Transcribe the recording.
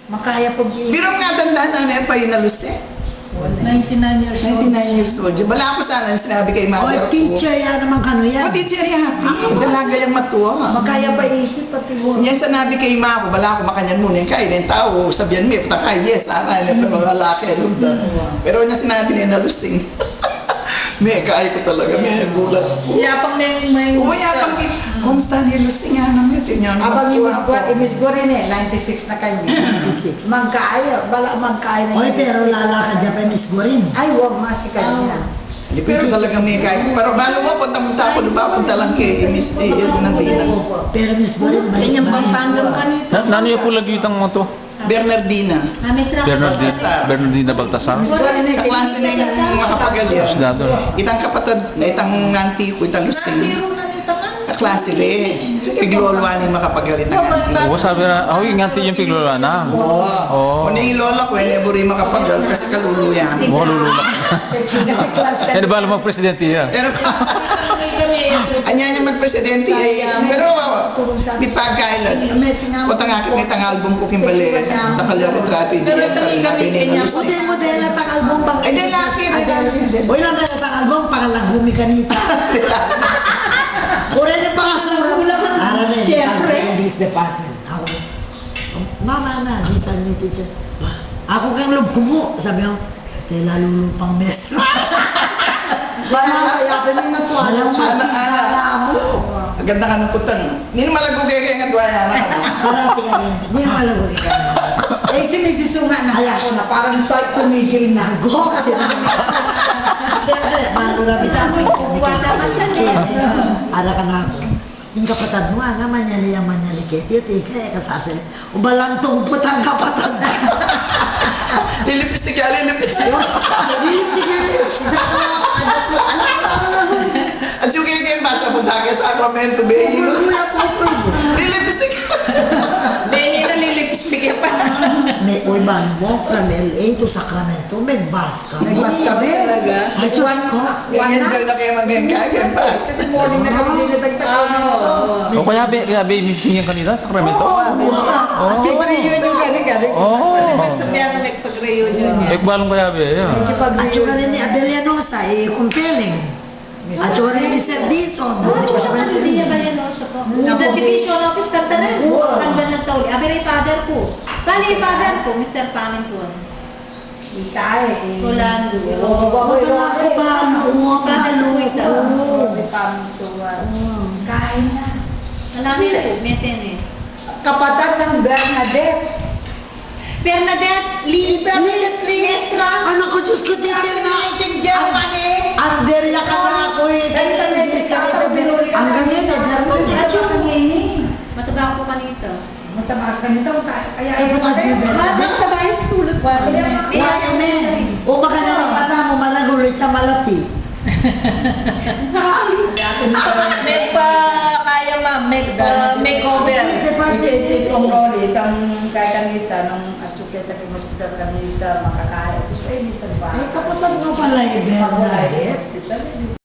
Makaya po Pero nga tandaan na pa yung naluste. 99 years old. 99 years old. Bala ko sana sinabi kay Oh, mother ko. teacher yan naman kano yan. Oh, teacher yan. Dalaga yung matuwa. Makaya pa isip pati mo. Yan sanabi kay ma ko, bala ko makanyan muna yung kain ng tao. Sabihan mo, patakay, yes, sana, pero mga laki, lunda. Pero niya sinabi niya nalusing. May kaya ko talaga, may gulat po. Yapang may Umayapang din. Kumusta niya lusing nga naman ito niya. Abang imis ko rin 96 na kanya. 96. Magkaya, bala magkaya na. Oy, pero lala ka dyan pa Miss Gorin. Ay, wag masi kanya. Pero talaga may kaya. Pero balo mo, punta-punta ako, lumapunta lang kay Miss D. Yan ang dinan. Pero Miss Gorin, Kanyang pampanggang kanito. Nano yung pula gitang mo to? Bernardina. Bernardina Baltasar? Kaklase na yung makapagalyan. Isdado. Itang kapatid, itang nganti ko, itang lusing. Kaklase rin. Pigluluan yung makapagalyan na nganti. Oo, sabi na, ako ingati yung piglula na. Oo. Kung yung lola ko, hindi mo rin makapagal kasi kaluluyan. Mo lululak. Yan ba alam presidente yan? Pero, anya niya magpresidente ay, pero, di pagkailan. Punta nga kita ng album ko kimbali. Takal yung retrato, hindi yan talaga pinag-alusin. Model at ang album bang. Ay, di laki. Oy, lang tayo sa album, pangalagumi kanita. Ura niya pakasurat. Ara na Siyempre. English department. Ako. Mama na, di sabi ni teacher. Ako kang lubkumo. Sabi ko, kaya lalulupang mes. Wala kaya pinina to. Alam mo, Ana. Ang ganda ka ng putang. Hindi na malago kaya nga duwaya na. parati ka rin. Hindi mo malago ka. Eh, sinisisunga na ako na parang start tumigil na. Go kasi. Siyempre, bago na bisama. Wala man yan eh. Ara ka na ako. Yung kapatid mo, nga manyali ang manyali kaya. Tiyot, kaya kasasali. Ubalantong putang kapatid. Lilipistik yan, lilipistik. At yung kaya basta punta ka sa Sacramento Bay. Lilipistik. Benny na lilipistik yan pa. May uiban mo from LA to Sacramento, may bus ka. Nagbas kami talaga. Ay, Diyos ko. Ganyan dyan na kayo mag-ganyan pa. Kasi morning na kami dinatagtag kami. O kaya be missing yung kanina sa Sacramento? At pag-reunion yung gani-gani. Oo. Sabihan na pag-reunion niya. Ekbalong kaya be. At yung galing ni Abelianosa, compelling. At yung galing ni Sir Dizon. Hindi niya ba yan also po? Sa division office kanta na yun. Hanggang ng tauli. Abi rin father ko. Saan yung father ko? Mr. Pamin po. Ikaw eh. Rolando. Ako ba? Father Louis daw. Kain na. Alam niyo po, meten eh. Kapatid ng Bernadette. Bernadette Lee. Lestra. Ano ko, Diyos ko, teacher na. Germany. Anderya ka na ako eh. Ang galing eh, Bernadette. Mataba ko kanito. Matama ka nito. Kaya Ay, mataba yung Bernadette. Mataba yung sulot ko. O maganda ng mata mo, malagulit sa malati. May pa kaya ma'am, makeover. Itong roli, itong kaya kanita, nung asuketa kay hospital kanita, makakaya. Gusto ay, di sa ba? Ay, kapatid mo pala eh, Bernadette.